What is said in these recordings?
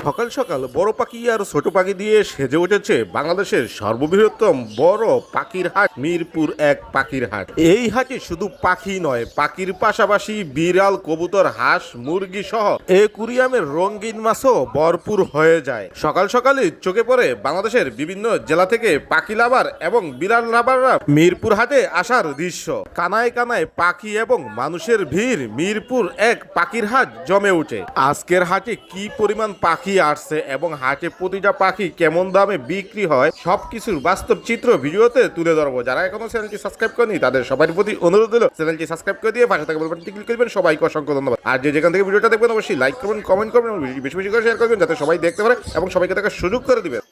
সকাল সকাল বড় পাখি আর ছোট পাখি দিয়ে সেজে উঠেছে বাংলাদেশের সর্ববৃহত্তম বড় পাখির হাট মিরপুর এক পাখির হাট। এই হাটে শুধু পাখি নয়, পাখির পাশাপাশি বিড়াল, কবুতর, হাঁস, মুরগি সহ একুরিয়ামের রঙিন মাছও ভরপুর হয়ে যায়। সকাল সকালে চোখে পড়ে বাংলাদেশের বিভিন্ন জেলা থেকে পাখি লাভার এবং বিড়াল লাভাররা মিরপুর হাটে আসার দৃশ্য। কানায় কানায় পাখি এবং মানুষের ভিড়, মিরপুর এক পাখির হাট জমে উঠে। আজকের হাটে কি পরিমাণ পাখি আসছে এবং হাটে প্রতিটা পাখি কেমন দামে বিক্রি হয় সবকিছুর বাস্তব চিত্র ভিডিওতে তুলে ধরবো। যারা এখনো চ্যানেলটি সাবস্ক্রাইব করেনি তাদের সবার প্রতি অনুরোধ হলো চ্যানেলটি সাবস্ক্রাইব করে দিয়ে পাশে থাকা বেল বাটনটি ক্লিক করবেন। সবাইকে অসংখ্য ধন্যবাদ। আর যে যেখান থেকে ভিডিওটা দেখবেন অবশ্যই লাইক করবেন, কমেন্ট করবেন এবং বেশি বেশি করে শেয়ার করবেন যাতে সবাই দেখতে পারে এবং সবাইকে দেখার সুযোগ করে দিবেন।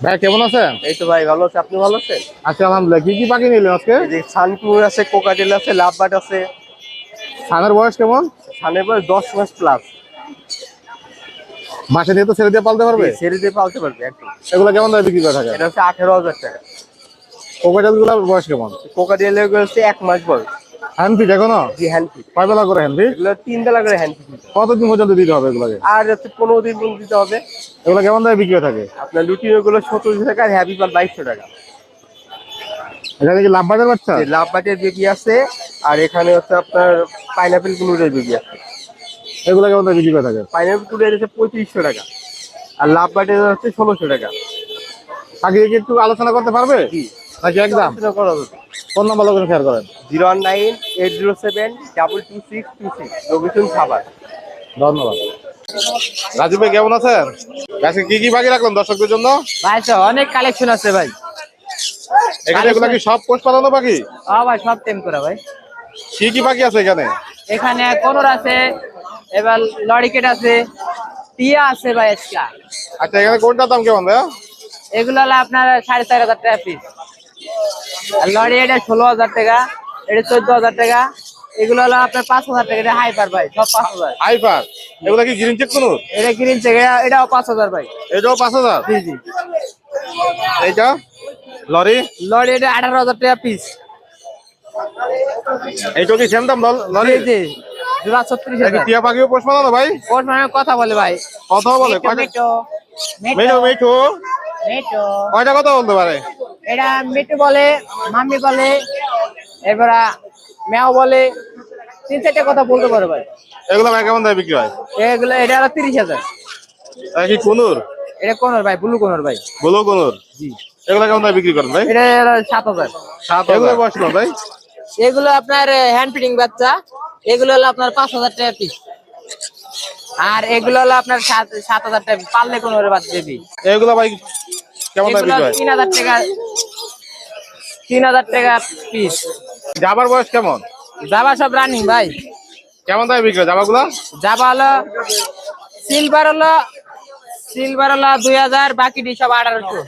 ভাই কেমন আছেন? এই তো ভাই ভালো আছে, আপনি ভালো আছেন? আচ্ছা আলহামদুলিল্লাহ। কি কি পাখি নিলেন আজকে? এই যে সানকুর আছে, কোকাটেল আছে, লাভবার্ড আছে। ছানের বয়স কেমন? সানের বয়স 10 মাস প্লাস। মাসে নিয়ে তো ছেড়ে দিয়ে পালতে পারবে? ছেড়ে দিয়ে পালতে পারবে একদম। এগুলো কেমন দামে বিক্রি করে থাকে? এটা হচ্ছে 18,000 টাকা। কোকাটেল গুলোর বয়স কেমন? কোকাটেল হচ্ছে 1 মাস বয়স। হ্যান্ড ফিট এখনো? জি হ্যান্ড ফিট। কয় বেলা করে হ্যান্ড ফিট? এগুলো 3 বেলা করে হ্যান্ড ফিট। কতদিন পর্যন্ত দিতে হবে এগুলোকে? আর হচ্ছে 15 দিন পর্যন্ত দিতে হবে। এগুলো কেমন দামে বিক্রি হয়ে থাকে? আপনার লুটিনো গুলো 1700 টাকা আর হ্যাপি পাল 2200 টাকা। এখানে কি লাভবার্ডের বাচ্চা? লাভবার্ডের বেবি আছে আর এখানে হচ্ছে আপনার পাইনাপেল কুনুরের বেবি আছে। এগুলো কেমন দামে বিক্রি করে থাকে? পাইনাপেল কুনুরের হচ্ছে 3500 টাকা আর লাভবার্ডের হচ্ছে 1600 টাকা। পাখি কি একটু আলোচনা করতে পারবে জি নাকি একদম? ফোন নাম্বার লোকেশন শেয়ার করেন। 019-807-22626 লোকেশন খাবার। ধন্যবাদ। রাজু ভাই কেমন আছেন? আজকে কি কি পাখি রাখলেন দর্শকদের জন্য? ভাই তো অনেক কালেকশন আছে ভাই। এখানে এগুলা কি সব পোষ পালানো পাখি? ভাই সব টেম করা ভাই। কি কি পাখি আছে এখানে? এখানে কোনর আছে, এবার লরিকেট আছে, টিয়া আছে ভাই আজকা। আচ্ছা এখানে কোনটার দাম কেমন ভাইয়া? এগুলো হলো আপনার 4,500 টাকা পিস। আর লরি এটা 16,000 টাকা, এটা 14,000 টাকা। এগুলো হলো আপনার 5,000 টাকা। এটা হাইপার ভাই, সব 5,000। হাইপার এগুলা কি গ্রিন চেক কোনো? এটা গ্রিন চেক, এটাও 5,000 ভাই। এটাও 5,000? জি জি। এইটা লরি? লরি এটা 18,000 টাকা পিস। এইটা কি সেম দাম লরি? জি জি, 36,000। টিয়া পাখিও পোষ পালানো ভাই? কোন মানে কথা বলে ভাই? কথা বলে? মেটো মেঠো মেঠো মেটো কয়টা কথা বলতে পারে? এটা মিটু বলে, মাম্মি বলে, এবার ম্যাও বলে, 3-4টা কথা বলতে পারে ভাই। এগুলো ভাই কেমন দামে বিক্রি হয়? এগুলো এটা হলো 30,000। কি কোনুর? এটা কোনর ভাই, ব্লু কোনর ভাই। বলো কোনুর? জি। এগুলো কেমন দামে বিক্রি করেন ভাই? এটা হলো 7,000। এগুলো বয়স কেমন ভাই? এগুলো আপনার হ্যান্ড ফিডিং বাচ্চা। এগুলো হলো আপনার 5,000 টাকা পিস। আর এগুলো হলো আপনার 7,000 টাকা পারলে কোনর বাচ্চা দেবি। এগুলো ভাই কেমন দামে এগুলো বিক্রি হয়? 3,000 টাকা, 3,000 টাকা পিস। জাবার বয়স কেমন? জাবা সব রানিং ভাই। কেমন দামে বিক্রি হয় জাবাগুলো? জাবা হলো সিলভার হলো 2,000, বাকি সব 1,800।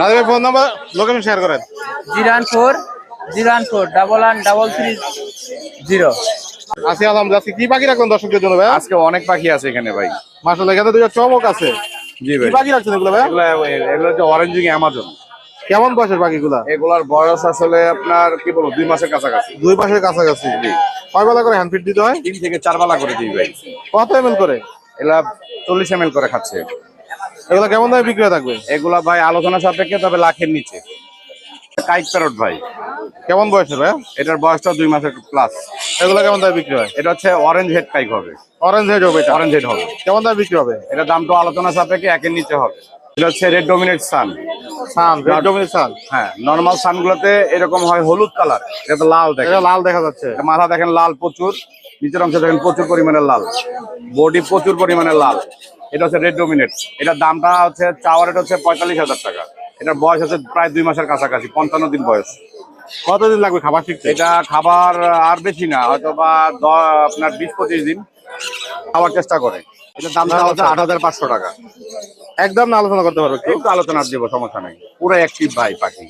রাজু ভাই ফোন নাম্বার লোকেশন শেয়ার করেন। 014-113-3300। আছি আলহামদুলিল্লাহ। আজকে কি পাখি রাখলেন দর্শকদের জন্য ভাই? আজকে অনেক পাখি আছে এখানে ভাই। মাশাআল্লাহ এখানে দুটো চমক আছে। জি কি ভাই, পাখি রাখছেন এগুলো ভাই? এগুলো হচ্ছে অরেঞ্জিং অ্যামাজন। কেমন বয়সের পাখিগুলা? এগুলার বয়স আসলে আপনার কি বলবো 2 মাসের কাছাকাছি। 2 মাসের কাছাকাছি। কয় বেলা করে হ্যান্ড ফিড দিতে হয়? 3 থেকে 4 বেলা করে দিই ভাই। কত এমএল করে? এগুলা 40 ml করে খাচ্ছে। এগুলো কেমন দামে বিক্রি হয়ে থাকবে? এগুলা ভাই আলোচনা সাপেক্ষে, তবে লাখের নিচে। কাইট প্যারট ভাই, কেমন বয়সের ভাই? এটার বয়সটা 2 মাসের প্লাস। এগুলো কেমন দামে বিক্রি হয়? এটা হচ্ছে অরেঞ্জ হেড কাইক হবে। অরেঞ্জ হেড হবে এটা? অরেঞ্জ হেড হবে। কেমন দামে বিক্রি হবে? এটা দামটা আলোচনা সাপেক্ষে একের নিচে হবে। এটা হচ্ছে রেড ডমিনেট সান। সান, রেড ডমিনেট সান। হ্যাঁ, নরমাল সানগুলোতে এরকম হয় হলুদ কালার, এটা তো লাল দেখে। এটা লাল দেখা যাচ্ছে। মাথা দেখেন লাল প্রচুর, নিচের অংশ দেখেন প্রচুর পরিমাণে লাল, বডি প্রচুর পরিমাণে লাল। এটা হচ্ছে রেড ডমিনেট। এটার দামটা হচ্ছে চাওয়ার রেট হচ্ছে 45,000 টাকা। এটার বয়স হচ্ছে প্রায় 2 মাসের কাছাকাছি, 55 দিন বয়স। কতদিন লাগবে খাবার শিখতে? এটা খাবার আর বেশি না, হয়তো বা আপনার 20-25 দিন খাওয়ার চেষ্টা করে। এটার দামটা হচ্ছে 8,500 টাকা। একদম না আলোচনা করতে পারবে একটু? একটু আলোচনা দিব, সমস্যা নেই। পুরো অ্যাক্টিভ ভাই পাখি।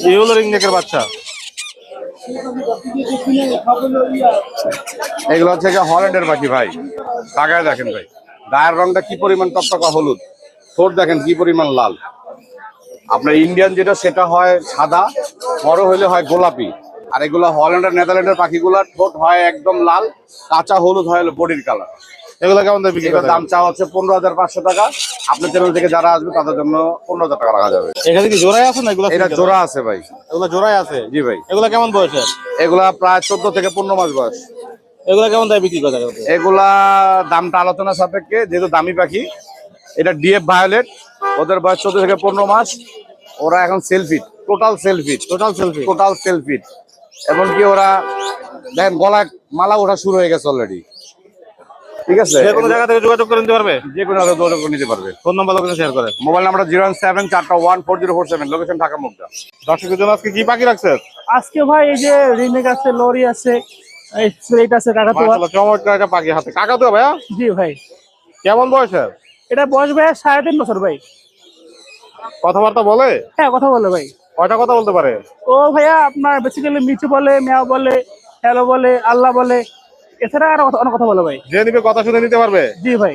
ইয়েলো রিংনেকের বাচ্চা। এগুলো হচ্ছে হল্যান্ডের পাখি ভাই। তাকায় দেখেন ভাই, গায়ের রংটা কি পরিমাণ টকটকা হলুদ, ঠোঁট দেখেন কি পরিমাণ লাল। আপনার ইন্ডিয়ান যেটা সেটা হয় সাদা, বড় হইলে হয় গোলাপি। আর এগুলো হল্যান্ডের নেদারল্যান্ডের পাখিগুলার ঠোঁট হয় একদম লাল, কাঁচা হলুদ হয় বডির কালার। এগুলো কেমন দামে বিক্রি এটার করেন? দাম চাওয়া হচ্ছে 15,500 টাকা। আপনার চ্যানেল থেকে যারা আসবে তাদের জন্য 15,000 টাকা রাখা যাবে। এখানে কি জোড়াই আছে না এগুলো? এটা জোড়া আছে ভাই। এগুলো জোড়াই আছে। জি ভাই। এগুলো কেমন বয়সের? এগুলা প্রায় 14 থেকে 15 মাস বয়স। এগুলো কেমন দামে বিক্রি করেন? এগুলা দামটা আলোচনা সাপেক্ষে, যেহেতু দামি পাখি। এটা ডিএফ ভায়োলেট, ওদের বয়স 14 থেকে 15 মাস। ওরা এখন সেলফিট, টোটাল সেলফিট। এমনকি ওরা দেখেন গলায় মালা ওঠা শুরু হয়ে গেছে অলরেডি। ঠিক আছে, যে কোনো জায়গা থেকে যোগাযোগ করে নিতে পারবে? যে কোনো জায়গায় যোগাযোগ করে নিতে পারবে। ফোন নাম্বার লোকেশন শেয়ার করেন। Mobile number 017414047, location Dhaka Mugda. দর্শকের জন্য আজকে কি পাখি রাখছেন? আজকে ভাই এই যে রিমেক আছে, লরি আছে, এই স্লেট আছে, কাকাতুয়া। মাশাআল্লাহ, চমৎকার একটা পাখি হাতে। কাকাতুয়া ভাইয়া জি ভাই, কেমন বয়সের? এটা বয়স ভাই 3.5 বছর ভাই। কথাবার্তা বলে? হ্যাঁ, কথা বলে ভাই। কয়টা কথা বলতে পারে? ও ভাইয়া আপনার বেসিক্যালি মিচু বলে, মেয়া বলে, হ্যালো বলে, আল্লাহ বলে, এছাড়া আর অনেক কথা বলে ভাই। যে নিবে কথা শুনে নিতে পারবে? জি ভাই।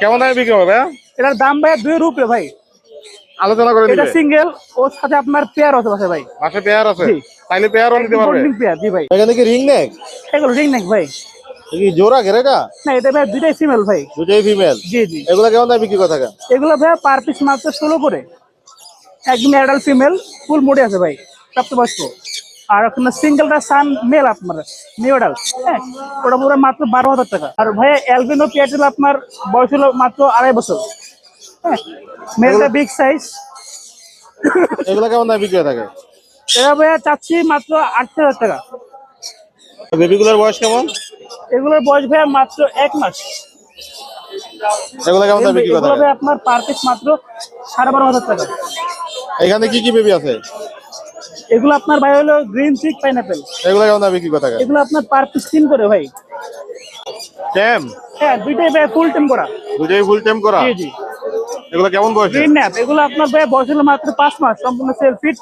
কেমন দামে বিক্রি হবে ভাইয়া? এটার দাম ভাই 2 রুপে ভাই। আলোচনা করে এটা নিবে? সিঙ্গেল, ওর সাথে আপনার পেয়ার আছে পাশে ভাই। পাশে পেয়ার আছে? জি। তাইলে পেয়ারও নিতে পারবে? Golden pair. জি ভাই। এখানে কি রিং নেক? এগুলো রিং নেক ভাই। কি জোড়া ঘেরেটা? না, এটা ভাই দুইটাই ফিমেল ভাই। দুটোই ফিমেল? জি জি। এগুলো কেমন দামে বিক্রি করে থাকেন? এগুলো ভাই পার পিস মাত্র 16 করে। একদম অ্যাডাল্ট ফিমেল, ফুল মোডে আছে ভাই, প্রাপ্তবয়স্ক। আর ওখানে সিঙ্গেলটা সান মেল আপনার নিউ অ্যাডাল্ট, হ্যাঁ, ওটা পুরো মাত্র 12,000 টাকা। আর ভাই অ্যালবিনো পিয়াটেল আপনার বয়স হলো মাত্র 2.5 বছর, হ্যাঁ, মেলটা বিগ সাইজ। এগুলো কেমন দামে বিক্রি হয়ে থাকে? এটা ভাইয়া চাচ্ছি মাত্র 8,000 টাকা। বেবিগুলোর বয়স কেমন? এগুলোর বয়স ভাইয়া মাত্র 1 মাস। এগুলো কেমন দামে বিক্রি করে এগুলো থাকে? ভাই আপনার পার পিস মাত্র 12,500 টাকা। এখানে কি কি বেবি আছে? এগুলো আপনার ভাই হলো গ্রিন চিক পাইনাপেল। এগুলো কেমন দামে বিক্রি করে থাকে? এগুলো আপনার পার পিস 3 করে ভাই। টেম? হ্যাঁ, দুইটাই ভাই ফুল টেম করা। দুটোই ফুল টেম করা? জি জি। এগুলো কেমন বয়স? গ্রিন ন্যাপ, এগুলো আপনার ভাই বয়স হলো মাত্র 5 মাস, সম্পূর্ণ সেলফ ফিট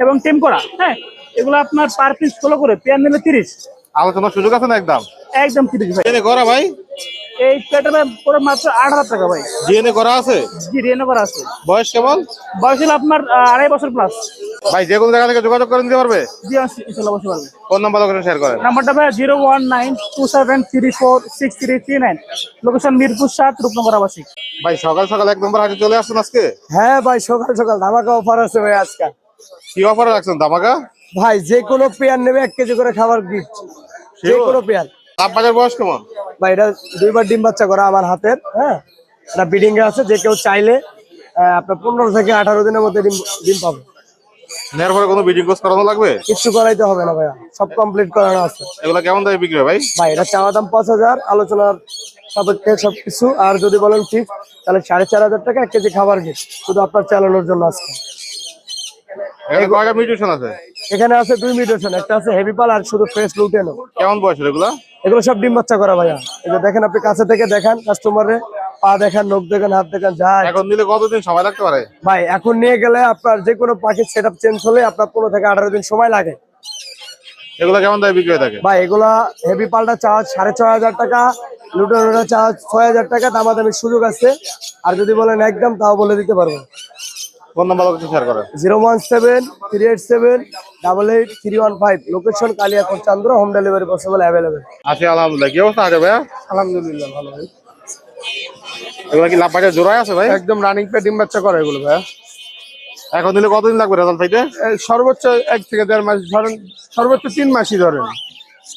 এবং টেম করা, হ্যাঁ। এগুলো আপনার পার পিস 16 করে, পেয়ার নিলে 30। আলোচনার সুযোগ আছে না? একদম 30 ভাই। জিএনএ করা ভাই? এই প্যাটার্ন পুরো মাত্র 8,000 টাকা ভাই। জিএনএ করা আছে? জি, রেনো করা আছে। বয়স কেমন? বয়স হলো আপনার 2.5 বছর প্লাস। ভাই যে কোনো জায়গা থেকে যোগাযোগ করে নিতে পারবে? জি, ইনশাআল্লাহ বসে পারবে। ফোন নাম্বার লোকেশন শেয়ার করেন। নাম্বারটা ভাই 01927346339, লোকেশন মিরপুর 7, রূপনগর আবাসিক। ভাই সকাল সকাল 1 নম্বর হাটে চলে আসছেন আজকে? হ্যাঁ ভাই, সকাল সকাল ধামাকা অফার আছে ভাই আজকে। কি অফারে রাখছেন ধামাকা? ভাই যে কোনো পেয়ার নেবে 1 কেজি করে খাবার গিফট, যে কোনো পেয়ার। আপনাদের বয়স কেমন? ভাই এটা 2বার ডিম বাচ্চা করা আমার হাতের, হ্যাঁ, এটা ব্রিডিং এ আছে। যে কেউ চাইলে আপনার 15 থেকে 18 দিনের মধ্যে ডিম পাবে। নেওয়ার পরে কোনো বিডিং কোর্স করানো লাগবে? কিচ্ছু করাইতে হবে না ভাইয়া, সব কমপ্লিট করানো আছে। এগুলো কেমন দামে বিক্রি হয় ভাই? ভাই এটা চাওয়া দাম 5,000, আলোচনার সাপেক্ষে সবকিছু। আর যদি বলেন ঠিক, তাহলে 4,500 টাকা 1 কেজি খাবার গিফট, শুধু আপনার চালানোর জন্য আজকে। এখানে কয়টা মিউটেশন আছে? এখানে আছে 2 মিউটেশন, একটা আছে হেভি পাল আর শুধু ফ্রেশ লুটেনো। কেমন বয়সের এগুলো? এগুলো সব ডিম বাচ্চা করা ভাইয়া। এই যে দেখেন, আপনি কাছে থেকে দেখান, কাস্টমারে পা দেখান, নখ দেখান, হাত দেখান, যায়। এখন নিলে কতদিন সময় লাগতে পারে? ভাই এখন নিয়ে গেলে আপনার যে কোনো পাখির সেটআপ চেঞ্জ হলে আপনার 15 থেকে 18 দিন সময় লাগে। এগুলো কেমন দামে বিক্রি হয়ে থাকে? ভাই এগুলা হেভি পালটা চার্জ 6,500 টাকা, লুটেনোটা চার্জ 6,000 টাকা, দামাদামির সুযোগ আছে। আর যদি বলেন একদম, তাও বলে দিতে পারবো। ফোন নাম্বার লোকেশন শেয়ার করেন। 01738788315, location Kaliakoir Chandra, home delivery possible, available. আছি আলহামদুলিল্লাহ। কি অবস্থা আছে ভাইয়া? আলহামদুলিল্লাহ ভালো ভাই। এগুলো কি লাভ বাজার জোড়ায় আছে ভাই? একদম রানিং পে ডিম বাচ্চা করে এগুলো ভাইয়া। এখন নিলে কতদিন লাগবে রেজাল্ট পাইতে? সর্বোচ্চ 1 থেকে 1.5 মাস, ধরেন সর্বোচ্চ 3 মাসই ধরেন।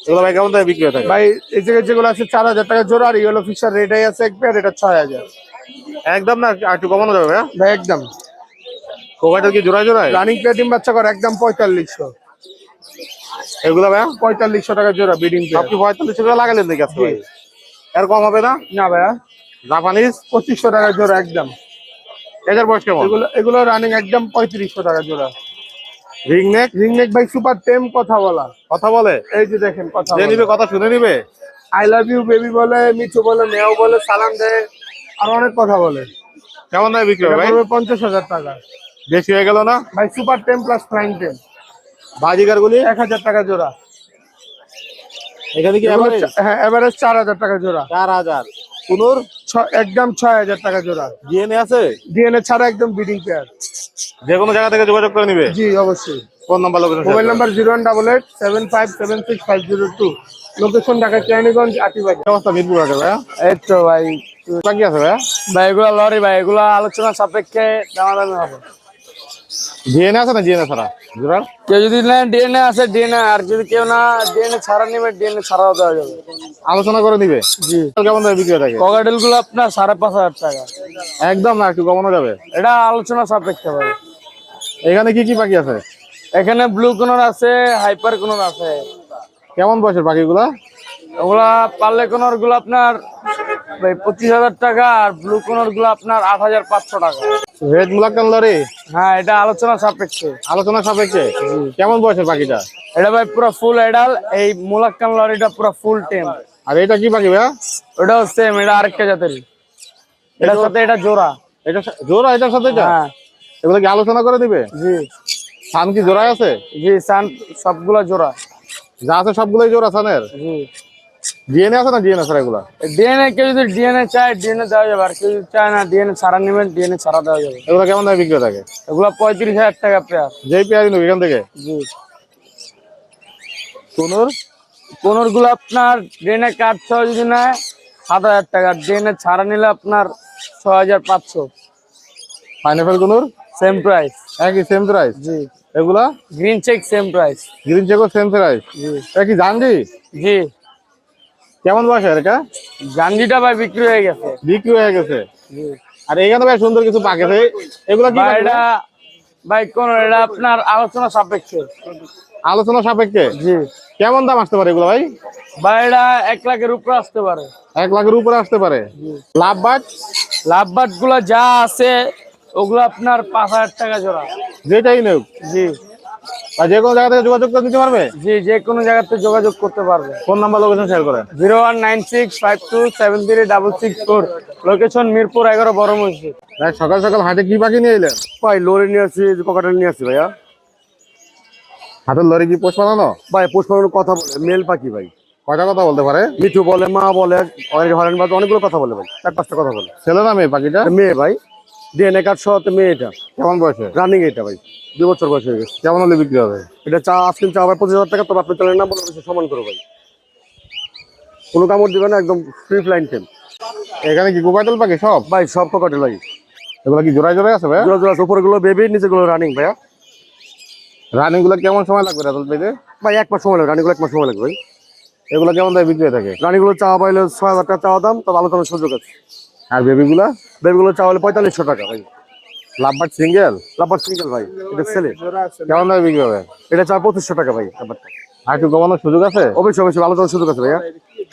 এগুলো ভাই কেমন দামে বিক্রি হয়ে থাকে? ভাই এই জায়গায় যেগুলো আছে 4,000 টাকা জোড়া, আর ইয়েলো ফিশার রেটাই আছে এক পেয়ার, এটা 6,000 একদম না, আর একটু কমানো যাবে ভাইয়া? ভাই। একদম কোকাটা কি জোড়ায় জোড়ায়? রানিং পে ডিম বাচ্চা করে একদম 4500। এগুলো ভাইয়া 4500 টাকা জোড়া ব্রিডিং সব কি 45 টাকা লাগালেন নাকি আজকে ভাই? এর কম হবে না? না ভাইয়া, জাপানিজ 2500 টাকা জোড়া একদম। এটার বয়স কেমন? এগুলো রানিং একদম 3500 টাকা জোড়া। Ring neck? রিং নেক ভাই সুপার টেম, কথা বলা। কথা বলে? এই যে দেখেন, কথা যে নিবে কথা শুনে নিবে? আই লাভ ইউ বেবি বলে, মিচু বলে, মেও বলে, সালাম দেয়, আর অনেক কথা বলে। কেমন দামে বিক্রি হবে ভাই? 50,000 টাকা বেশি হয়ে গেল না ভাই। সুপার টেম প্লাস ফ্লাইং টেম, বাজিকার গুলি? 1,000 টাকা জোড়া। এখানে কি average? হ্যাঁ, এভারেজ 4,000 টাকা জোড়া। 4000 পুনর একদম 6,000 টাকা জোড়া। ডিএনএ আছে? ডিএনএ ছাড়া একদম ব্রিডিং পেয়ার। যে কোনো জায়গা থেকে যোগাযোগ করে নিবে? জি অবশ্যই। Phone number location mobile number 01887576502। Location Dhaka Keraniganj Atibari. কি অবস্থা মিরপুর হাটে ভাইয়া? এই তো ভাই। পাখি আছে ভাইয়া? ভাই এগুলো লরি ভাই, এগুলো আলোচনা সাপেক্ষে দামাদামি হবে। ডিএনএ আছে না ডিএনএ ছাড়া জোড়ার? কেউ যদি নেয় ডিএনএ আছে ডিএনএ, আর যদি কেউ না ডিএনএ ছাড়া নেবে ডিএনএ ছাড়াও দেওয়া যাবে। আলোচনা করে নিবে? জি। কেমন দামে বিক্রি হয়ে থাকে? ককাটেল গুলো আপনার 5,500 টাকা। একদম না, একটু কমানো যাবে? এটা আলোচনা সাপেক্ষে ভাই। এখানে কি কি পাখি আছে? এখানে ব্লু কোনর আছে, হাইপার কোনর আছে। কেমন বয়সের পাখিগুলা? ওগুলা পার্লে কোনর গুলো আপনার ভাই 25,000 টাকা, আর ব্লু কোনর গুলো আপনার 8,500 টাকা। Red মুলাক্কান lorry? হ্যাঁ, এটা আলোচনা সাপেক্ষে। আলোচনা সাপেক্ষে? কেমন বয়সের পাখিটা? এটা ভাই পুরো ফুল এডাল, এই মুলাক্কান লরিটা পুরো ফুল টেম। আর এটা কি পাখি ভাইয়া? ওটাও সেম, এটা আরেকটা জাতের। এটার সাথে এটা জোড়া। এটা জোড়া এটার সাথে এটা? হ্যাঁ এগুলো কি আলোচনা করে দিবে? জি সান কি জোড়ায় আছে? জি, সান সবগুলা জোড়া। যা আছে সবগুলোই জোড়া সানের? জি। ডিএনএ আছে না ডিএনএ ছাড়া এগুলা? ডিএনএ কেউ যদি ডিএনএ চায় ডিএনএ দেওয়া যাবে, আর কেউ যদি চায় না ডিএনএ ছাড়া নেবেন ডিএনএ ছাড়া দেওয়া যাবে। এগুলো কেমন দামে বিক্রি হয়ে থাকে? এগুলো 35,000 টাকা পেয়ার। যেই পেয়ারি নেবে এখান থেকে? জি। কোনোর? কোনর গুলো আপনার ডিএনএ কার্ড সহ যদি নেয় 7,000 টাকা, ডিএনএ ছাড়া নিলে আপনার 6,500। Pineapple conure? Same price. একই সেম প্রাইস? জি। এগুলা? Green cheek same price. Green চেকও সেম প্রাইস? জি। এটা কি জানজি? জি। কেমন বয়সের এটা? গাঞ্জিটা ভাই বিক্রি হয়ে গেছে। বিক্রি হয়ে গেছে? জি। আর এখানে ভাই সুন্দর কিছু পাখি আছে, এগুলা কি ভাই পাখি? এটা ভাই কোন এটা আপনার আলোচনা সাপেক্ষে। আলোচনা সাপেক্ষে? জি। কেমন দাম আসতে পারে এগুলো ভাই? ভাই এটা 1 লাখের উপরে আসতে পারে। 1 লাখের উপরে আসতে পারে? লাভ বাট? লাভবাট গুলা যা আছে ওগুলো আপনার 5,000 টাকা জোড়া। যেটাই নেব? জি আর যে কোনো জায়গা থেকে যোগাযোগ করে দিতে পারবে? জি, যে কোনো জায়গাতে যোগাযোগ করতে পারবে। ফোন নাম্বার লোকেশন শেয়ার করেন। 019652736664, লোকেশন মিরপুর 11 বড় মসজিদ। ভাই সকাল সকাল হাটে কি পাখি নিয়ে এলেন? ভাই লরি নিয়ে আসছি, ককাটেল নিয়ে আসছি ভাইয়া। হাতের লরি কি পোষ বানানো? ভাই পোষ মানানোর কথা বলে, মেল পাখি ভাই। কয়টা কথা বলতে পারে? মিঠু বলে, মা বলে, অনেক হরেন বাদ, অনেকগুলো কথা বলে ভাই, 4-5টা কথা বলে। ছেলে না মেয়ে পাখিটা? এটা মেয়ে ভাই, ডিএনএ কার্ড সহ তো মেয়ে। এটা কেমন বয়সে? রানিং, এটা ভাই 2 বছর বয়স হয়ে গেছে। কেমন হলে বিক্রি হবে? এটা আজকে চা ভাই 25,000 টাকা। তবে আপনি চলেন না বলে সমান করো ভাই, কোনো কামড় দিবে না, একদম ফ্রি ফ্লাইন টেম এখানে কি কোকাটেল পাখি সব? ভাই, সব ককাটেল ভাই। এগুলো কি জোড়ায় জোড়ায় আছে ভাই? জোড়া জোড়া আছে, উপরে গুলো বেবি, নিচে গুলো রানিং ভাইয়া। রানিং গুলো কেমন সময় লাগবে রাতুল পেতে? ভাই 1 মাস সময় লাগবে, রানিং গুলো 1 মাস সময় লাগবে ভাই। এগুলো কেমন দামে বিক্রি হয়ে থাকে? রানিং গুলো চা পাইলে 6,000 টাকা চাওয়া দাম, তবে আলোচনার সুযোগ আছে। আর বেবি গুলা? বেবি গুলো চা হলে 4500 টাকা ভাই। লাভবাট সিঙ্গেল? লাপার সিঙ্গেল ভাই, এটা ছেলে। কেমন দামে বিক্রি হবে? এটা চা 2500 টাকা ভাই। ব্যাপারটা আর একটু কমানোর সুযোগ আছে? অবশ্যই অবশ্যই আলোচনার সুযোগ আছে ভাইয়া।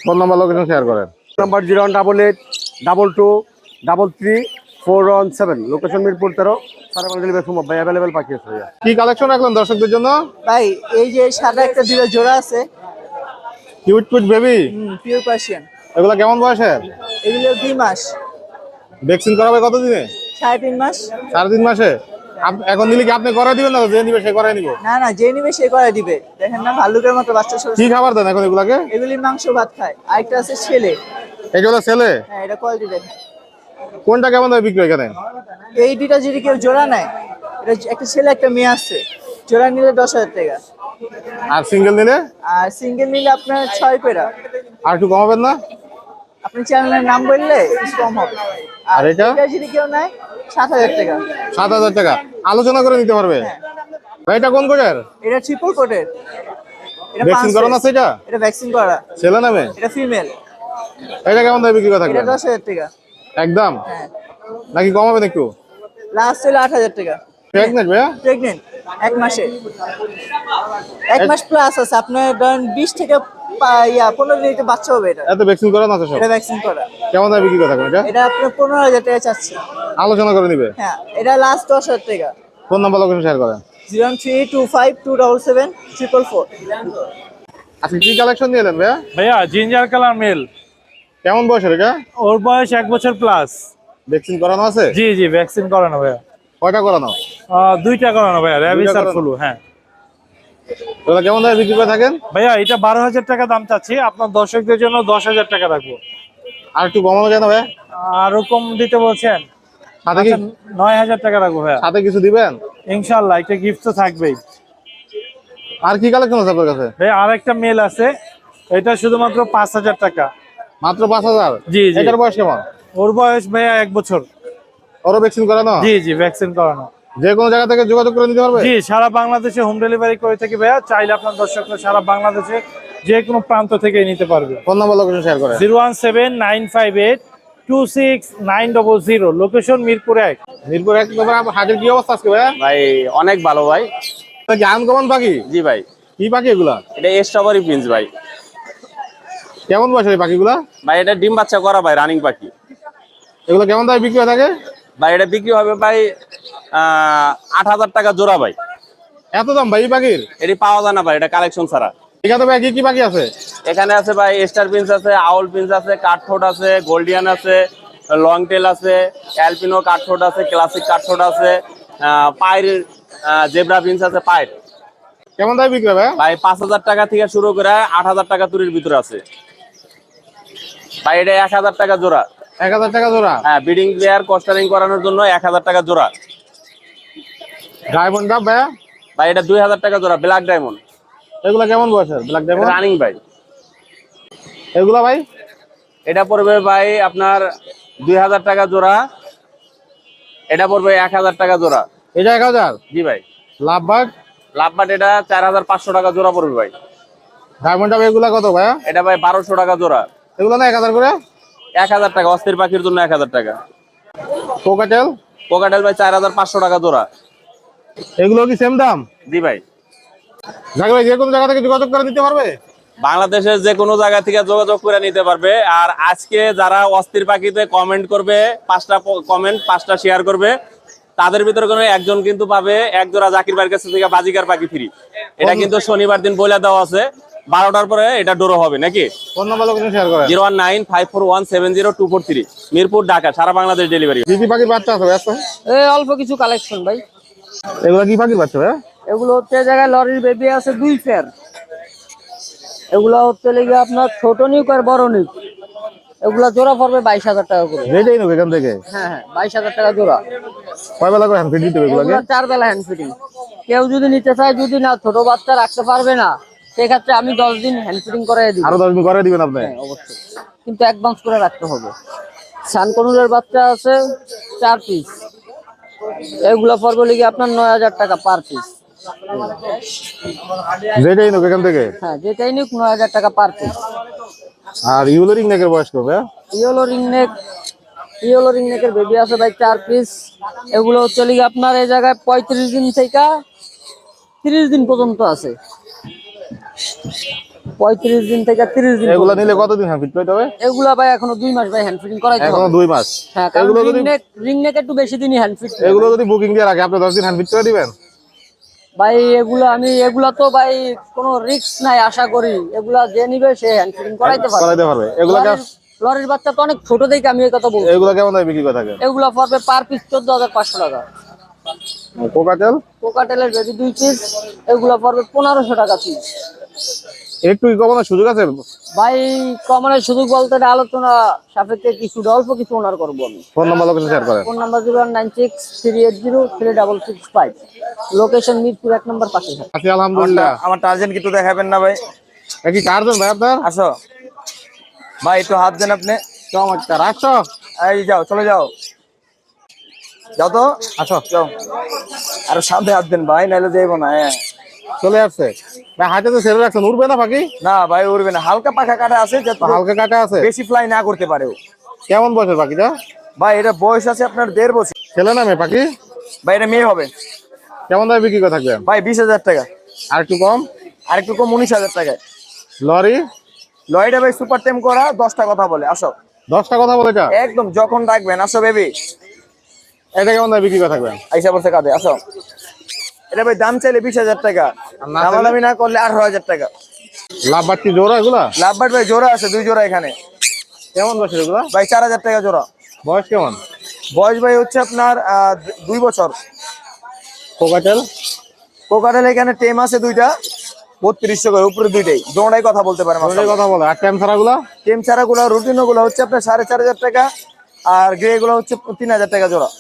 ফোন নাম্বার লোকেশন শেয়ার করেন। নাম্বার 018822234117, লোকেশন মিরপুর 13, সারা বাংলা সম্ভব ভাই। অ্যাভেলেবেল পাখি আছে ভাইয়া। কি কালেকশন রাখলেন দর্শকদের জন্য? ভাই এই যে সাদা একটা দুটো জোড়া আছে, cute cute baby? Pure Persian. এগুলো কেমন বয়সের? এগুলো 2 মাস, ভ্যাকসিন করাবে কতদিনে? 3.5 মাস। 3.5 মাসে? এখন নিলে কি আপনি করাই দিবেন না যে নিবে সে করাই নিব? না না, যে নিবে সে করে দিবে। দেখেন না ভাল্লুকের মতো বাচ্চা ছোট। কি খাবার দেন এখন এগুলাকে? এগুলি মাংস ভাত খায়। আরেকটা আছে ছেলে। এটা হলো ছেলে? হ্যাঁ, এটা কোয়ালিটি দেখেন। কোনটা কেমন দামে বিক্রি হয় এখানে? এই দুইটা যদি কেউ জোড়া নেয়, এটা একটা ছেলে একটা মেয়ে আছে, জোড়া নিলে 10,000 টাকা। আর সিঙ্গেল নিলে? আর সিঙ্গেল নিলে আপনার 6 করে। আর একটু কমাবেন না? আপনি চ্যানেলের নাম বললে কিছু কম হবে। আর এটা? এটা যদি কেউ নেয় 7,000 টাকা। 7,000 টাকা আলোচনা করে নিতে পারবে? ভাই এটা কোন কোটের? এটা ট্রিপল কোটের। এটা ভ্যাকসিন করানো আছে এটা? এটা ভ্যাকসিন করা। ছেলে নামে? এটা ফিমেল। এটা কেমন দামে বিক্রি করে থাকবে? এটা 10,000 টাকা। একদম? হ্যাঁ, নাকি কমাবেন একটু? লাস্ট হলো 8,000 টাকা। প্রেগনেন্ট ভাইয়া? প্রেগনেন্ট 1 মাসে, 1 মাস প্লাস আছে। আপনার ধরেন 20 থেকে 15 দিনে বাচ্চা হবে। এটা এত ভ্যাকসিন করানো আছে সব? এটা ভ্যাকসিন করা। কেমন দামে বিক্রি করে থাকবেন এটা? এটা আপনার 15,000 টাকা চাচ্ছি। আলোচনা করে নিবে? হ্যাঁ, এটা লাস্ট 10,000 টাকা। ফোন নাম্বার লোকেশন শেয়ার করেন। 0325277444। আজকে কি কালেকশন নিয়ে এলেন ভাইয়া? ভাইয়া জিঞ্জার কালার মেল, কেমন বয়সের এটা? ওর বয়স 1 বছর প্লাস। ভ্যাকসিন করানো আছে? জি জি, ভ্যাকসিন করানো ভাইয়া। কয়টা করানো? 2টা করানো ভাইয়া, র্যাবিস আর করানো? ফ্লু। হ্যাঁ এগুলো কেমন দামে বিক্রি করে থাকেন? ভাইয়া, এটা 12,000 টাকা দাম চাচ্ছি, আপনার দর্শকদের জন্য 10,000 টাকা রাখবো। আর একটু কমানো যায় না ভাইয়া? আরো কম দিতে বলছেন? সাথে কি 9,000 টাকা রাখবো ভাইয়া। সাথে কিছু দিবেন? ইনশাল্লাহ, একটা গিফট তো থাকবেই। আর কি কালেকশন আছে আপনার কাছে? ভাইয়া আর একটা মেল আছে, এটা শুধুমাত্র 5,000 টাকা। মাত্র 5,000? জি জি। এটার বয়স কেমন? ওর বয়স ভাইয়া 1 বছর। ওরও ভ্যাকসিন করানো? জি জি, ভ্যাকসিন করানো। যে কোনো জায়গা থেকে যোগাযোগ করে নিতে পারবে? জি, সারা বাংলাদেশে হোম ডেলিভারি করে থাকি ভাইয়া। চাইলে আপনার দর্শকরা সারা বাংলাদেশে যে কোনো প্রান্ত থেকে নিতে পারবে। ফোন নাম্বার লোকেশন শেয়ার করে। 017-958-26900, লোকেশন মিরপুর 1। মিরপুর 1 নম্বর হাটের কি অবস্থা আজকে ভাইয়া? ভাই অনেক ভালো ভাই। এটা কি আনকমন পাখি? জি ভাই, কি পাখি এগুলা? এটা স্ট্রবেরি প্রিন্স ভাই। কেমন বয়সের এই পাখিগুলা? ভাই এটা ডিম বাচ্চা করা ভাই, রানিং পাখি। এগুলো কেমন দামে বিক্রি হয়ে থাকে? ভাই এটা বিক্রি হবে ভাই 8,000 টাকা জোড়া ভাই। এত দাম ভাই এই পাখির? এটি পাওয়া যায় না ভাই, এটা কালেকশন ছাড়া। এখানে ভাই কি কি পাখি আছে? এখানে আছে ভাই স্টার প্রিন্স আছে, আউল প্রিন্স আছে, কাঠঠোঁট আছে, গোল্ডিয়ান আছে, লং টেল আছে, অ্যালপিনো কাঠঠোঁট আছে, ক্লাসিক কাঠঠোঁট আছে, পায়ের জেব্রা প্রিন্স আছে পায়ের। কেমন দামে বিক্রি হবে? ভাই 5,000 টাকা থেকে শুরু করে 8,000 টাকা তুরির ভিতরে আছে ভাই। এটা 1,000 টাকা জোড়া। 1,000 টাকা জোড়া? হ্যাঁ, ব্রিডিং পেয়ার কস্টারিং করানোর জন্য 1,000 টাকা জোড়া। ডায়মন্ড কাপ ভাইয়া? ভাই এটা 2,000 টাকা জোড়া, ব্ল্যাক ডায়মন্ড। এগুলা কেমন বয়সের ব্ল্যাক ডায়মন্ড? রানিং ভাই। এগুলা ভাই? এটা পড়বে ভাই আপনার 2,000 টাকা জোড়া। এটা পড়বে 1,000 টাকা জোড়া। এটা 1,000? জি ভাই। লাভবার্ড? লাভবাট এটা 4,500 টাকা জোড়া পড়বে ভাই। ডায়মন্ড কাপ এগুলা কত ভাইয়া? এটা ভাই 1,200 টাকা জোড়া। এগুলা না 1,000 করে? 1,000 টাকা, অস্থির পাখির জন্য 1,000 টাকা। কোকাটেল? কোকাটেল ভাই 4,500 টাকা জোড়া। এগুলো কি সেম দাম? জি ভাই। জাকির ভাই যে কোনো জায়গা থেকে যোগাযোগ করে নিতে পারবে? বাংলাদেশের যে কোনো জায়গা থেকে যোগাযোগ করে নিতে পারবে। আর আজকে যারা অস্থির পাখিতে কমেন্ট করবে, 5টা কমেন্ট 5টা শেয়ার করবে, তাদের ভিতরে কোনো একজন কিন্তু পাবে এক জোড়া জাকির ভাইয়ের কাছ থেকে বাজিকার পাখি ফ্রি। এটা কিন্তু শনিবার দিন বইলা দেওয়া আছে, 12টার পরে এটা ডোরো হবে নাকি। ফোন নাম্বার লোকেশন শেয়ার করে। 01954170243, মিরপুর ঢাকা, সারা বাংলাদেশ ডেলিভারি। কি কি পাখির বাচ্চা আছে ভাই? এই অল্প কিছু কালেকশন ভাই। এগুলা কি পাখির বাচ্চা ভাই? এগুলো হচ্ছে জায়গায় লরির বেবি আছে 2 পেয়ার। এগুলো হচ্ছে লেগে আপনার ছোট নিউক আর বড় নিউক। এগুলা জোড়া পড়বে 22,000 টাকা করে। রেডি নক এখান থেকে? হ্যাঁ, 22,000 টাকা জোড়া। কয় বেলা করে হ্যান্ড ফিড দিতে হবে এগুলাকে? এগুলা 4 বেলা হ্যান্ড ফিটিং। কেউ যদি নিতে চায়, যদি না ছোট বাচ্চা রাখতে পারবে না, সেক্ষেত্রে আমি 10 দিন হ্যান্ড ফিটিং করে দিই। আরো 10 দিন করে দিবেন আপনি? হ্যাঁ অবশ্যই, কিন্তু অ্যাডভান্স করে রাখতে হবে। সানকনুরের বাচ্চা আছে 4 পিস। এগুলা পড়বে লেগে আপনার 9,000 টাকা পার পিস। রেডি নক এখান থেকে? হ্যাঁ, যেটাই নিক 9,000 টাকা পার পিস। আর ইউলো রিং নেকের বয়স কবে? ইয়েলো রিং নেকের বেবি আছে ভাই 4 পিস। এগুলো হচ্ছে লিগে আপনার এই জায়গায় 35 দিন থেকে 30 দিন পর্যন্ত আছে। 35 দিন থেকে 30 দিন। এগুলা নিলে কতদিন হ্যান্ড ফিট পেতে হবে? এগুলা ভাই এখনো 2 মাস ভাই হ্যান্ড ফিটিং করাইতে হবে। এখনো 2 মাস? হ্যাঁ, কারণ রিং নেক একটু বেশি দিনই হ্যান্ড ফিট। এগুলো যদি বুকিং দিয়ে রাখে আপনি 10 দিন হ্যান্ড ফিট করে দিবেন? ভাই এগুলা তো ভাই কোনো রিস্ক নাই, আশা করি এগুলা যে নিবে সে হ্যান্ড ফিটিং করাইতে পারবে। এগুলা লরির বাচ্চা তো অনেক ছোট দেখে আমি এই কথা বলছি। এগুলা কেমন দামে বিক্রি করে থাকে? এগুলা পড়বে পার পিস 14,500 টাকা। কোকাটেল? কোকাটেলের বেবি 2 পিস, এগুলা পড়বে 1,500 টাকা পিস। একটু কি কমানোর সুযোগ আছে? ভাই কমানোর সুযোগ বলতে আলোচনা সাপেক্ষে কিছু অল্প কিছু ওনার করবো আমি। ফোন নাম্বার লোকেশন শেয়ার করেন। ফোন নাম্বার 09638036665, লোকেশন মিরপুর 1 নম্বর পাশে। আছি আলহামদুলিল্লাহ। আমার টার্জেন কিন্তু দেখাবেন না ভাই? কি কার্জন ভাই আপনার? আসো ভাই, একটু হাত দেন আপনি। চমৎকার, আসো। এই যাও, চলে যাও, যাও তো, আসো যাও। আর সাথে হাত দেন ভাই, নাইলে যাইবো না। হ্যাঁ, চলে আসছে ভাই। হাতে তো ছেড়ে রাখছেন, উড়বে না পাখি? না ভাই উড়বে না, হালকা পাখা কাটা আছে, হালকা কাটা আছে, বেশি ফ্লাই না করতে পারে। কেমন বয়সের পাখিটা ভাই? এটা বয়স আছে আপনার 1.5 বছর। ছেলে না মেয়ে পাখি? ভাই এটা মেয়ে হবে। কেমন দামে বিক্রি করে থাকবেন? ভাই 20,000 টাকা। আর একটু কম? আর একটু কম 19,000 টাকায়। লরি? লরিটা ভাই সুপার টেম করা, 10টা কথা বলে। আসো। 10টা কথা বলে? এটা একদম যখন ডাকবেন আসো বেবি। এটা কেমন দামে বিক্রি করে থাকবেন? আইসা পড়ছে কাঁদে, আসো। এটা ভাই দাম চাইলে 20,000 টাকা, দামাদামি না করলে 18,000 টাকা। লাভ বাড়তি জোড়া এগুলা? লাভবাট ভাই জোড়া আছে, 2 জোড়া এখানে। কেমন বয়সের এগুলা? ভাই 4,000 টাকা জোড়া। বয়স কেমন? বয়স ভাই হচ্ছে আপনার 2 বছর। কোকাটেল? কোকাটেল এখানে টেম আছে 2টা, 3200 করে, উপরে 2টাই, দোনোটাই কথা বলতে পারে। কথা বলে। আর টেম ছাড়া গুলা? টেম ছাড়া গুলো, রুটিনো গুলো হচ্ছে আপনার 4,500 টাকা, আর গ্রে গুলো হচ্ছে 3,000 টাকা জোড়া।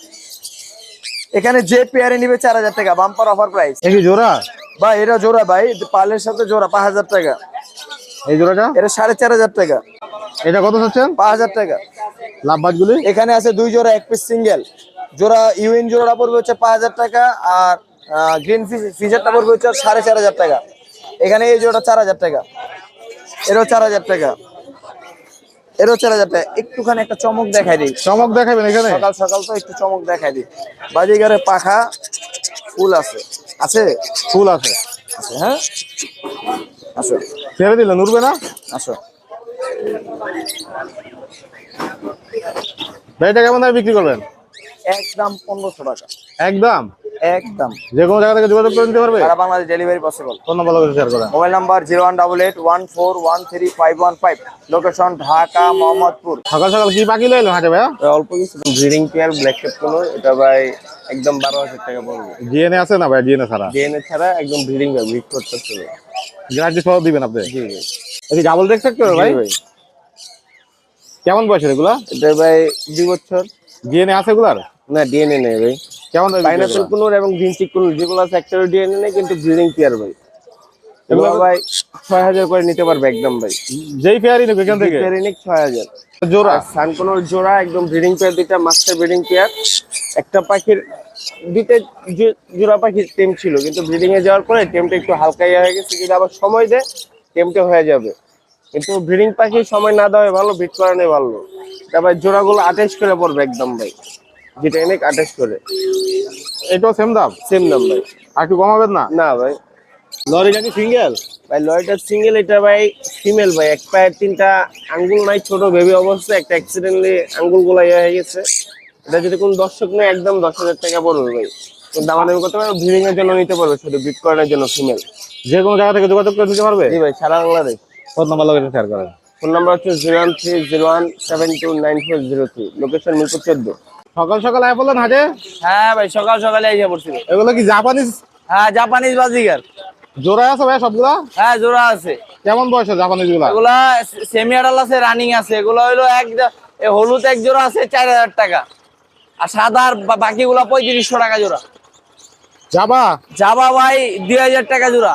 এখানে যে পেয়ারে নিবে 4,000 টাকা, বাম্পার অফার প্রাইস। এই জোড়া? ভাই এটা জোড়া ভাই, পালের সাথে জোড়া 5,000 টাকা। এই জোড়াটা এটা 4,500 টাকা। এটা কত চাচ্ছেন? 5,000 টাকা। লাভবাজ গুলি এখানে আছে 2 জোড়া, এক পিস সিঙ্গেল জোড়া। ইউইন জোড়া পড়বে হচ্ছে 5,000 টাকা, আর গ্রিন ফিজারটা পড়বে হচ্ছে 4,500 টাকা। এখানে এই জোড়া 4,000 টাকা, এরও 4,000 টাকা, এরও 4,000 টাকা। একটুখানি একটা চমক দেখাই দিই, চমক দেখাবেন এখানে? সকাল সকাল তো একটু চমক দেখাই দিই। বাজিগারে পাখা ফুল আছে, আছে ফুল আছে। আছে, হ্যাঁ আসো ছেড়ে দিলেন, উঠবে না? আসো। ভাই এটা কেমন দামে বিক্রি করবেন? একদম 1,500 টাকা, একদম একদম। যে কোনো জায়গা থেকে যোগাযোগ করে নিতে পারবে? সারা Bangladesh delivery possible. Phone number location share করেন। Mobile number 01881413515, location Dhaka Mohammadpur. সকাল সকাল কি পাখি লইলো হাটে ভাইয়া? অল্প কিছু breeding pair black cap colour, এটা ভাই একদম 12,000 টাকা পড়বে। জিএনএ আছে না ভাই? জিএনএ ছাড়া? ডিএনএ ছাড়া একদম ব্রিডিং পেয়ার, ব্রিড করতে হবে। গ্যারান্টি সহ দিবেন আপনি? জি ভাই। এই ডাবল ডেক সেক্টর ভাই? জি ভাই। কেমন বয়সের এগুলা? এটা ভাই 2 বছর। জিএনএ আছে এগুলার? না, ডিএনএ নেই ভাই। কেমন দামে বিক্রি পাইনাপল করবেন? কুনুর এবং ভিনচিক কুনুর যেগুলো আছে একটারও ডিএনএ নেই, কিন্তু ব্রিডিং পেয়ার ভাই। এগুলো ভাই 6,000 করে নিতে পারবে একদম ভাই। যেই পেয়ারই নেবে এখান থেকে? পেয়ারিনিক 6,000 জোড়া? সানকোনোর জোড়া একদম ব্রিডিং পেয়ার, দুইটা মাস্টার ব্রিডিং পেয়ার। একটা পাখির দুইটা জোড়া পাখির টেম ছিল, কিন্তু ব্রিডিং এ যাওয়ার পরে টেমটা একটু হালকা হয়ে গেছে। যদি আবার সময় দেয় টেমটা হয়ে যাবে, কিন্তু ব্রিডিং পাখি সময় না দেওয়া ভালো, ব্রিড করানোই ভালো। তারপর জোড়াগুলো 28 করে পড়বে একদম ভাই, যেটা এনে 28 করে। এটাও সেম দাম? সেম দাম ভাই। আর একটু কমাবেন না? না ভাই। লরিটা কি সিঙ্গেল? ভাই লরিটা সিঙ্গেল, এটা ভাই ফিমেল ভাই। এক পায়ের 3টা আঙ্গুল নাই, ছোট বেবি অবস্থা, একটা অ্যাক্সিডেন্টলি আঙ্গুল গুলা হয়ে গেছে। এটা যদি কোন দর্শক নেই একদম 10,000 টাকা পড়বে ভাই। দামাদামি করতে পারবে, ব্রিডিং এর জন্য নিতে পারবে, শুধু ব্রিড করানোর জন্য ফিমেল। যে কোনো জায়গা থেকে যোগাযোগ করে নিতে পারবে? জি ভাই, সারা Bangladesh. Phone number location share করেন। ফোন নাম্বার হচ্ছে 01301729403, লোকেশন মিরপুর 14। সকাল সকাল আয় বললেন হাটে? হ্যাঁ ভাই, সকাল সকালে এসে পড়ছিল। এগুলো কি জাপানিজ? হ্যাঁ, জাপানিজ বাজিগার। জোড়া আছে ভাই সবগুলা? হ্যাঁ, জোড়া আছে। কেমন বয়সের জাপানিজ গুলা? এগুলা সেমি আডাল আছে, রানিং আছে। এগুলো হলো হলুদ এক জোড়া আছে 4,000 টাকা, আর সাদা আর বাকিগুলা 3500 টাকা জোড়া। জাবা? জাবা ভাই 2,000 টাকা জোড়া।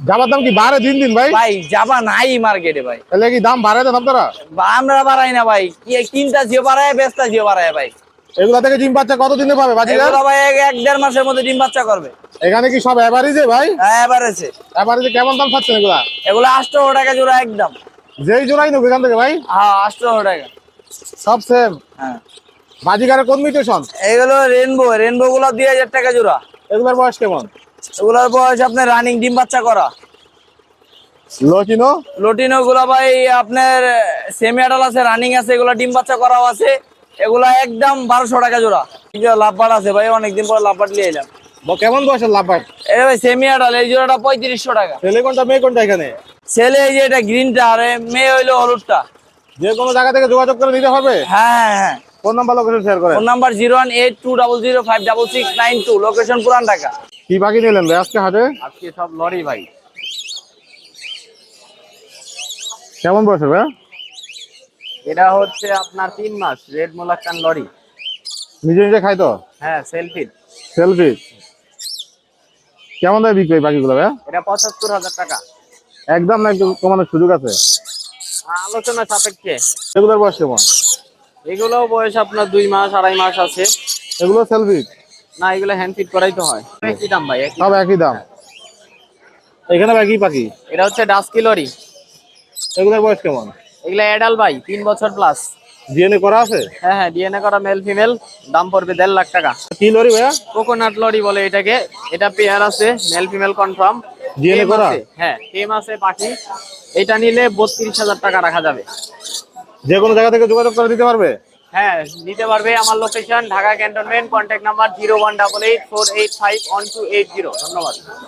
জাবার দাম কি বাড়ে দিন দিন ভাই? ভাই জাবা নাই মার্কেটে ভাই। তাহলে কি দাম বাড়ায় দেন আপনারা? আমরা বাড়াই না ভাই, কিনটা জিও বাড়ায়, বেচটা জিও বাড়ায় ভাই। এগুলা থেকে ডিম বাচ্চা কতদিনে পাবে বাজিগার? এগুলো ভাই 1-1.5 মাসের মধ্যে ডিম বাচ্চা করবে। এখানে কি সব এভারেজে ভাই? হ্যাঁ, এভারেজে। এভারেজে কেমন দাম পাচ্ছেন এগুলা? এগুলো 800 টাকা জোড়া একদম। যেই জোড়াই নেব এখান থেকে ভাই? হ্যাঁ, 800 টাকা সব সেম? হ্যাঁ। বাজিগারের কোন মিউটেশন? এগুলো রেনবো গুলো 2,000 টাকা জোড়া। এগুলোর বয়স কেমন? এগুলোর বয়স আপনার রানিং ডিম বাচ্চা করা। লটিনো গুলো ভাই আপনার সেমি আডাল আছে, রানিং আছে, এগুলো ডিম বাচ্চা করাও আছে। এগুলা একদম 1200 টাকা জোড়া। লাভবার আছে ভাই, অনেকদিন পর লাভবার নিয়ে এলাম। কেমন বয়সের লাভবার? এটা ভাই সেমি আডাল, এই জোড়াটা 3500 টাকা। ছেলে কোনটা মেয়ে কোনটা এখানে? ছেলে এই যে এটা গ্রিনটা, আর মেয়ে হইলো হলুদটা। যে কোনো জায়গা থেকে যোগাযোগ করে নিতে হবে? হ্যাঁ হ্যাঁ। ফোন নাম্বার লোকেশন শেয়ার করেন। ফোন নাম্বার 01820056692, লোকেশন পুরান ঢাকা। কি বাকি নিলেন ভাই আজকে হাটে? আজকে সব লরি ভাই। কেমন বয়সের ভাই? এটা হচ্ছে আপনার 3 মাস, রেড মোলাক্কান লরি। নিজে নিজে খাই তো? হ্যাঁ, সেলফি। কেমন দামে বিক্রি বাকিগুলো ভাই? এটা 75,000 টাকা একদম না একটু কমানোর সুযোগ আছে? আলোচনা সাপেক্ষে। এগুলোর বয়স কেমন? এগুলো বয়স আপনার 2 মাস 2.5 মাস আছে। এগুলো সেলফি? না, এগুলো হ্যান্ড ফিট করাই তো হয়। একই দাম ভাই, সব একই দাম? এখানে ভাই কি পাখি? এটা হচ্ছে ডাস্কি লরি। এগুলোর বয়স কেমন? এগুলো অ্যাডাল ভাই, 3 বছর প্লাস। ডিএনএ করা আছে? হ্যাঁ হ্যাঁ, ডিএনএ করা, মেল ফিমেল। দাম পড়বে 1.5 লাখ টাকা। কি লরি ভাইয়া? কোকোনাট লরি বলে এটাকে। এটা পেয়ার আছে, মেল ফিমেল কনফার্ম। ডিএনএ করা? হ্যাঁ, টেম আছে পাখি। এটা নিলে 32,000 টাকা রাখা যাবে। যে কোনো জায়গা থেকে যোগাযোগ করে দিতে পারবে? হ্যাঁ, নিতে পারবে। আমার location Dhaka cantonment, contact number 01884851280। ধন্যবাদ।